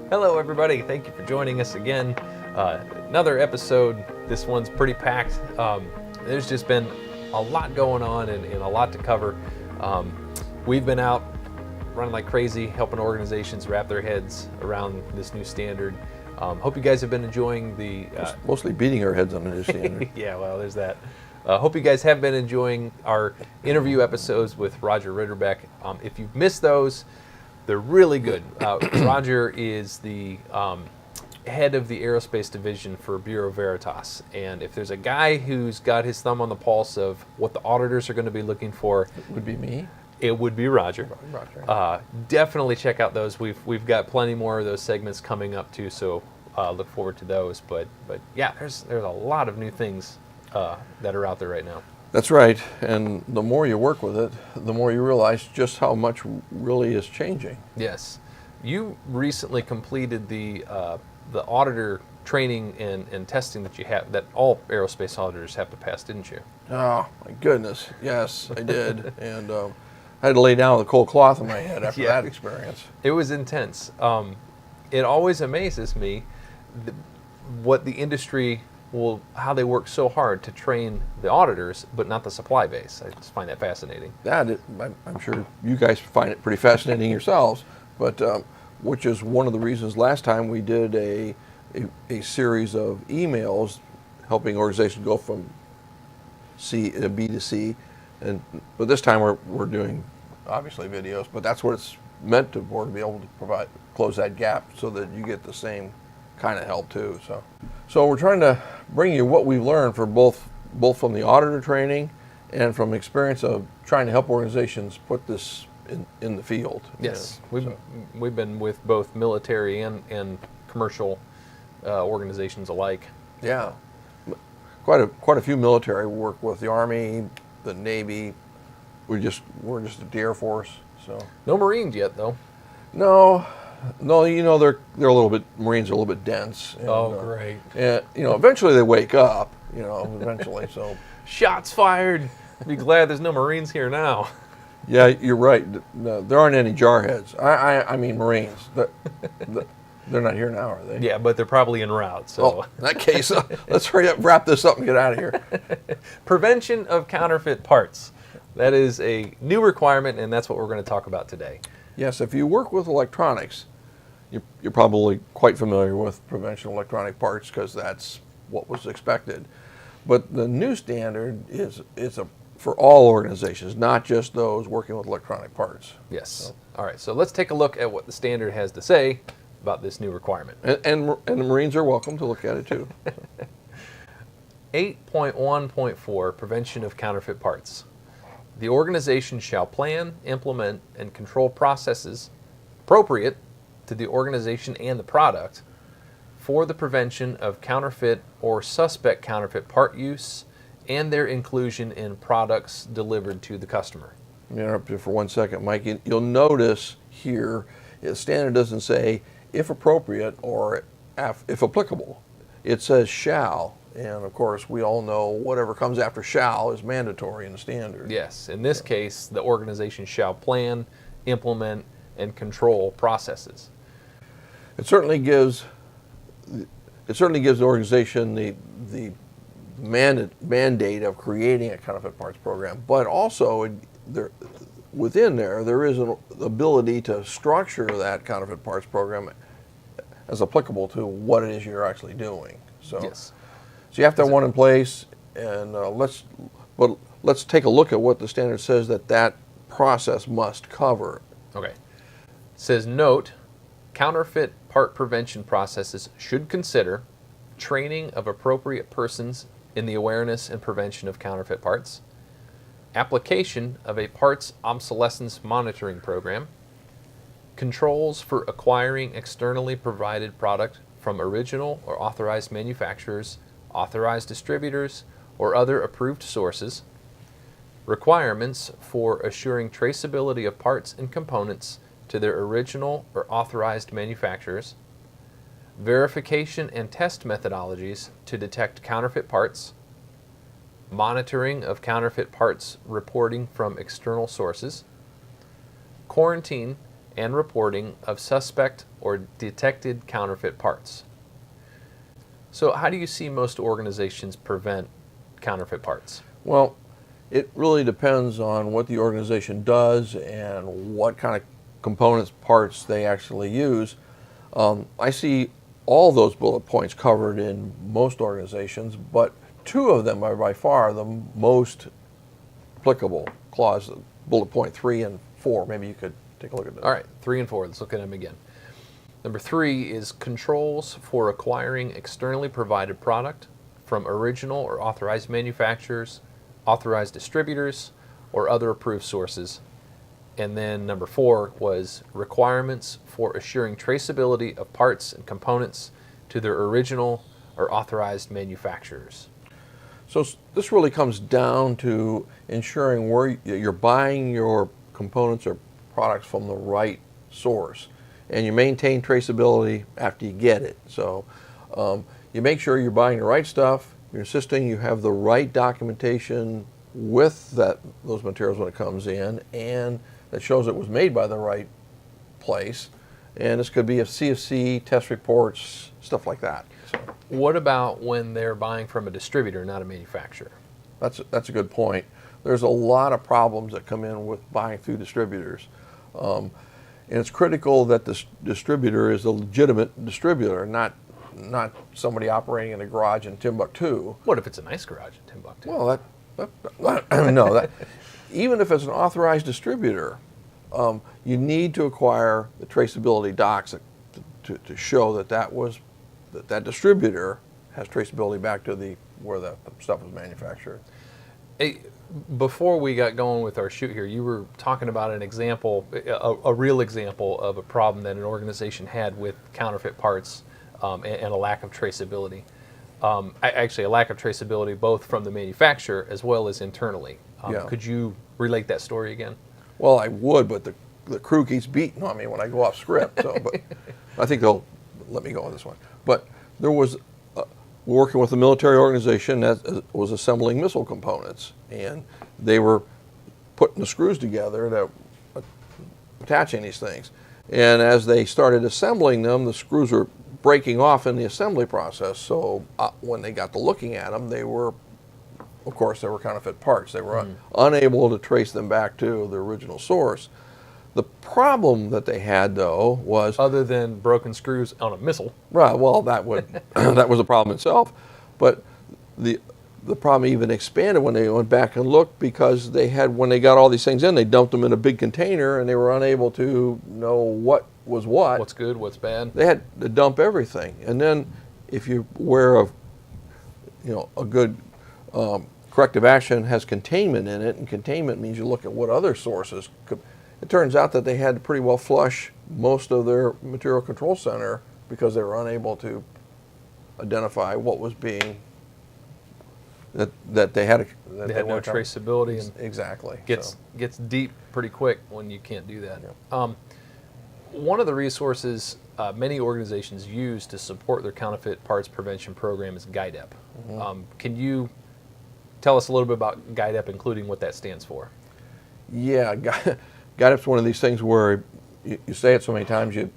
Hello, everybody. Thank you for joining us again. Another episode. This one's pretty packed. There's just been a lot going on and a lot to cover. We've been out running like crazy, helping organizations wrap their heads around this new standard. Hope you guys have been enjoying the... Mostly beating our heads on the new standard. Yeah, well, there's that. Hope you guys have been enjoying our interview episodes with Roger Ritterbeck. If you've missed those, they're really good. Roger is the head of the aerospace division for Bureau Veritas. And if there's a guy who's got his thumb on the pulse of what the auditors are going to be looking for, It would be me. it would be Roger. Definitely check out those. We've got plenty more of those segments coming up too, so look forward to those. But yeah, there's a lot of new things that are out there right now. That's right. And the more you work with it, the more you realize just how much really is changing. Yes. You recently completed the auditor training and testing that you have, that all aerospace auditors have to pass, didn't you? Oh, my goodness. Yes, I did. And I had to lay down with a cold cloth in my head after Yeah. that experience. It was intense. It always amazes me what the industry how they work so hard to train the auditors, but not the supply base. I just find that fascinating. I'm sure you guys find it pretty fascinating yourselves, but which is one of the reasons last time we did a series of emails helping organizations go from B to C, but this time we're doing obviously videos, but that's what it's meant to be able to close that gap so that you get the same kind of help too. So we're trying to bring you what we've learned for both from the auditor training and from experience of trying to help organizations put this in the field. Yes, we've been with both military and commercial organizations alike. Yeah, quite a few military work with the Army, the Navy. We're just at the Air Force. So no Marines yet, though. No, you know they're a little bit, Marines are a little bit dense. And, Great. And eventually they wake up. Eventually. So Shots fired. Be glad there's no Marines here now. yeah, you're right. No, there aren't any jarheads. I mean Marines. They're not here now, are they? Yeah, but they're probably en route. So in that case, let's hurry up, wrap this up, and get out of here. Prevention of counterfeit parts. That is a new requirement, and that's what we're going to talk about today. Yes, if you work with electronics, you're probably quite familiar with prevention of electronic parts because that's what was expected. But the new standard is for all organizations, not just those working with electronic parts. Yes. All right, so let's take a look at what the standard has to say about this new requirement. And the Marines are welcome to look at it too. 8.1.4, Prevention of Counterfeit Parts. The organization shall plan, implement, and control processes appropriate to the organization and the product for the prevention of counterfeit or suspect counterfeit part use and their inclusion in products delivered to the customer. Let me interrupt you for 1 second, Mike. You'll notice here, the standard doesn't say if appropriate or if applicable. It says shall. And of course, we all know whatever comes after shall is mandatory in the standard. Yes, in this case, the organization shall plan, implement, and control processes. It certainly gives the organization the mandate of creating a counterfeit parts program, but also within there is an ability to structure that counterfeit parts program as applicable to what it is you're actually doing. So. Yes. So you have to have one in place, and let's take a look at what the standard says that process must cover. Okay. It says, note, counterfeit part prevention processes should consider training of appropriate persons in the awareness and prevention of counterfeit parts, application of a parts obsolescence monitoring program, controls for acquiring externally provided product from original or authorized manufacturers, authorized distributors, or other approved sources, requirements for assuring traceability of parts and components to their original or authorized manufacturers, verification and test methodologies to detect counterfeit parts, monitoring of counterfeit parts reporting from external sources, quarantine and reporting of suspect or detected counterfeit parts. So how do you see most organizations prevent counterfeit parts? Well, it really depends on what the organization does and what kind of components, parts they actually use. I see all those bullet points covered in most organizations, but two of them are by far the most applicable clause, bullet point 3 and 4. Maybe you could take a look at those. All right, 3 and 4, let's look at them again. Number 3 is controls for acquiring externally provided product from original or authorized manufacturers, authorized distributors, or other approved sources. And then number 4 was requirements for assuring traceability of parts and components to their original or authorized manufacturers. So this really comes down to ensuring where you're buying your components or products from the right source, and you maintain traceability after you get it. So you make sure you're buying the right stuff, you're insisting you have the right documentation with those materials when it comes in, and that shows it was made by the right place. And this could be a CFC, test reports, stuff like that. So What about when they're buying from a distributor, not a manufacturer? that's a good point. There's a lot of problems that come in with buying through distributors. And it's critical that the distributor is a legitimate distributor, not somebody operating in a garage in Timbuktu. What if it's a nice garage in Timbuktu? Well, no, even if it's an authorized distributor, you need to acquire the traceability docs to show that distributor has traceability back to where the stuff was manufactured. Hey, before we got going with our shoot here, you were talking about an example, a real example of a problem that an organization had with counterfeit parts and a lack of traceability. Actually, a lack of traceability both from the manufacturer as well as internally. Yeah. Could you relate that story again? Well, I would, but the crew keeps beating on me when I go off script. So, but I think they'll let me go on this one. But there was working with a military organization that was assembling missile components, and they were putting the screws together that attaching these things. And as they started assembling them, the screws were breaking off in the assembly process. So when they got to looking at them, of course, they were counterfeit parts. They were unable to trace them back to the original source. The problem that they had, though, was Other than broken screws on a missile. right. Well, that was a problem itself, but the problem even expanded when they went back and looked, because when they got all these things in, they dumped them in a big container, and they were unable to know what was what. What's good, what's bad. They had to dump everything, and then if you're aware of, a good corrective action has containment in it, and containment means you look at what other sources could. It turns out that they had to pretty well flush most of their material control center because they were unable to identify what was being that they had. They had no traceability, and exactly gets deep pretty quick when you can't do that. Yeah. One of the resources many organizations use to support their counterfeit parts prevention program is GUIDEP. Mm-hmm. Can you tell us a little bit about GUIDEP, including what that stands for? Yeah, GUIDEP's one of these things where you say it so many times you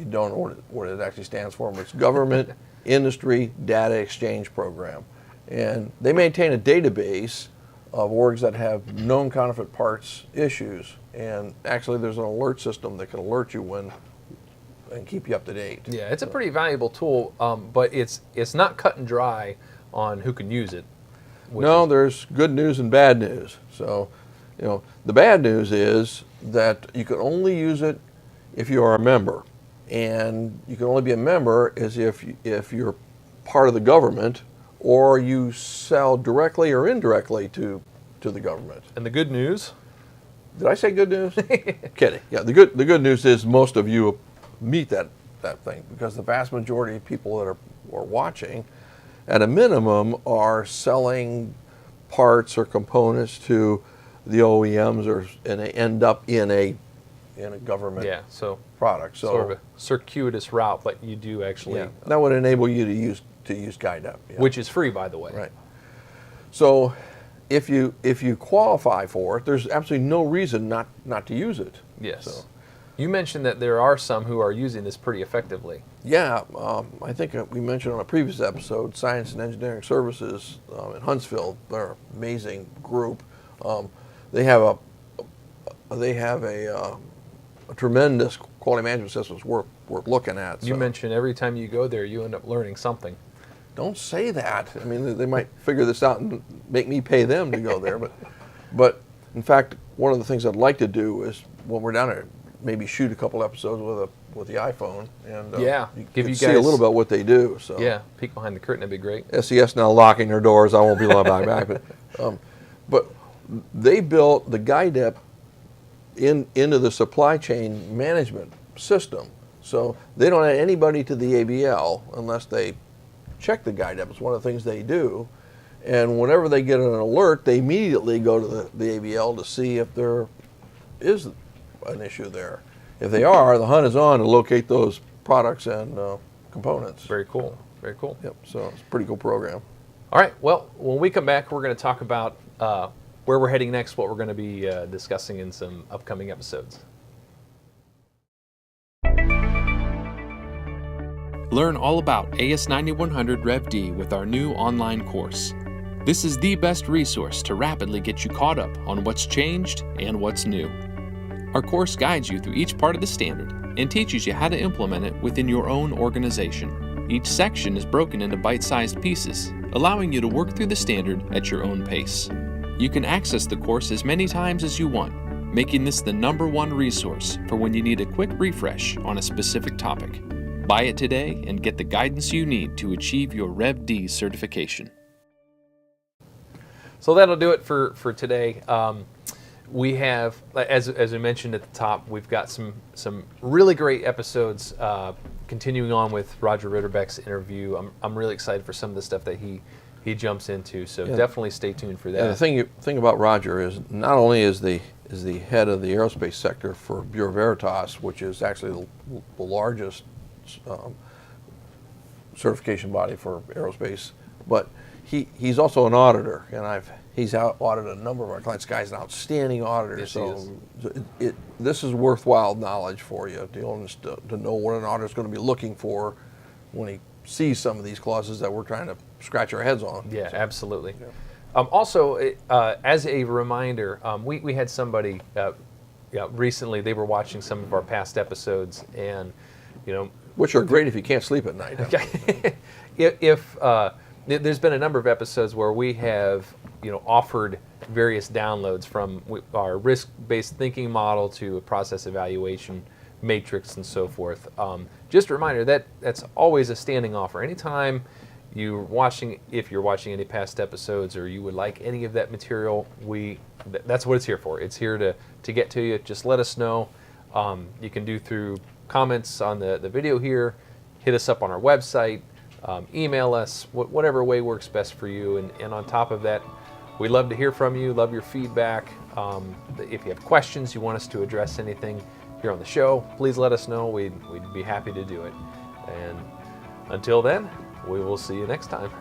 don't know what it actually stands for. But it's Government Industry Data Exchange Program, and they maintain a database of orgs that have known counterfeit parts issues. And actually, there's an alert system that can alert you and keep you up to date. Yeah, it's a pretty valuable tool, but it's not cut and dry on who can use it. No, there's good news and bad news. So, the bad news is that you can only use it if you are a member, and you can only be a member as if you're part of the government, or you sell directly or indirectly to the government. And the good news? Did I say good news? Kidding. Yeah, the good news is most of you meet that thing, because the vast majority of people that are watching, at a minimum, are selling parts or components to the OEMs, and they end up in a government product. So sort of a circuitous route, but you do actually. That would enable you to use GUIDEP, which is free, by the way. Right. So if you qualify for it, there's absolutely no reason not to use it. Yes. You mentioned that there are some who are using this pretty effectively. Yeah, I think we mentioned on a previous episode, Science and Engineering Services in Huntsville. They're an amazing group. They have a tremendous quality management system worth looking at. You mentioned every time you go there, you end up learning something. Don't say that. I mean, they might figure this out and make me pay them to go there. But in fact, one of the things I'd like to do is when we're down there, maybe shoot a couple episodes with the iPhone and you give can you see guys a little bit what they do. So yeah, peek behind the curtain, that'd be great. SES now locking their doors. I won't be long back. But they built the GuideUp into the supply chain management system. So they don't add anybody to the ABL unless they check the GuideUp. It's one of the things they do. And whenever they get an alert, they immediately go to the ABL to see if there is an issue there. If they are, the hunt is on to locate those products and components. Very cool. Very cool. Yep. So it's a pretty cool program. All right. Well, when we come back, we're going to talk about where we're heading next, what we're going to be discussing in some upcoming episodes. Learn all about AS9100 Rev D with our new online course. This is the best resource to rapidly get you caught up on what's changed and what's new. Our course guides you through each part of the standard and teaches you how to implement it within your own organization. Each section is broken into bite-sized pieces, allowing you to work through the standard at your own pace. You can access the course as many times as you want, making this the #1 resource for when you need a quick refresh on a specific topic. Buy it today and get the guidance you need to achieve your Rev D certification. So that'll do it for today. We have, as we mentioned at the top, we've got some really great episodes continuing on with Roger Ritterbeck's interview. I'm really excited for some of the stuff that he jumps into. So definitely stay tuned for that. Yeah, the thing about Roger is not only is the head of the aerospace sector for Bureau Veritas, which is actually the largest certification body for aerospace, but he's also an auditor, and he's audited a number of our clients. This guy's an outstanding auditor, yes, so this is worthwhile knowledge for you to know what an auditor is going to be looking for when he sees some of these clauses that we're trying to scratch our heads on. Yeah, so, absolutely. Yeah. Also, as a reminder, we had somebody recently. They were watching some of our past episodes, and which are great if you can't sleep at night. if there's been a number of episodes where we have offered various downloads from our risk-based thinking model to a process evaluation matrix and so forth. Just a reminder that's always a standing offer. Anytime if you're watching any past episodes or you would like any of that material, that's what it's here for. It's here to get to you. Just let us know. You can do through comments on the video here, hit us up on our website, email us, whatever way works best for you. And on top of that, we'd love to hear from you, love your feedback. If you have questions, you want us to address anything here on the show, please let us know. We'd be happy to do it. And until then, we will see you next time.